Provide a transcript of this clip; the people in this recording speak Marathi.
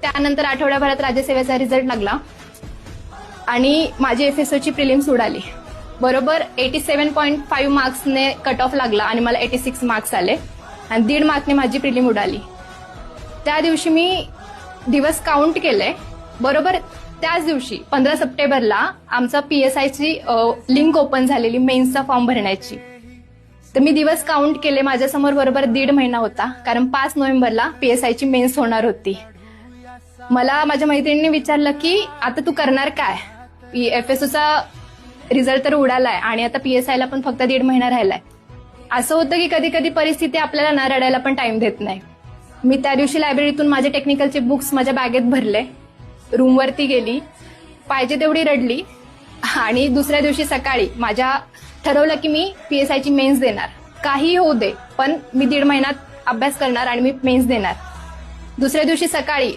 त्यानंतर आठवड्याभरात राज्यसेवेचा रिझल्ट लागला आणि माझी FSOची प्रिलिम्स उडाली. बरोबर 87.5 मार्क्सने कट ऑफ लागला आणि मला 86 मार्क्स आले आणि 1.5 मार्कने माझी प्रिलिम उडाली. त्या दिवशी मी दिवस काउंट केले. बरोबर त्याच दिवशी 15 सप्टेंबरला आमचा PSIची लिंक ओपन झालेली मेन्सचा फॉर्म भरण्याची. तर मी दिवस काउंट केले. माझ्यासमोर बरोबर 1.5 महिना होता, कारण 5 नोव्हेंबरला PSIची मेन्स होणार होती. मला माझ्या मैत्रिणीने विचारलं की आता तू करणार काय, FSOचा रिझल्ट तर उडालाय आणि आता PSIला पण फक्त 1.5 महिना राहिलाय. असं होतं की कधी कधी परिस्थिती आपल्याला ना रडायला पण टाइम देत नाही. मी त्या दिवशी लायब्ररीतून माझे टेक्निकलचे बुक्स माझ्या बॅगेत भरले, रूमवरती गेली, पाहिजे तेवढी रडली आणि दुसऱ्या दिवशी सकाळी ठरवलं की मी PSIची मेन्स देणार. काही होऊ दे, पण मी 1.5 महिन्यात अभ्यास करणार आणि मी मेन्स देणार. दुसऱ्या दिवशी सकाळी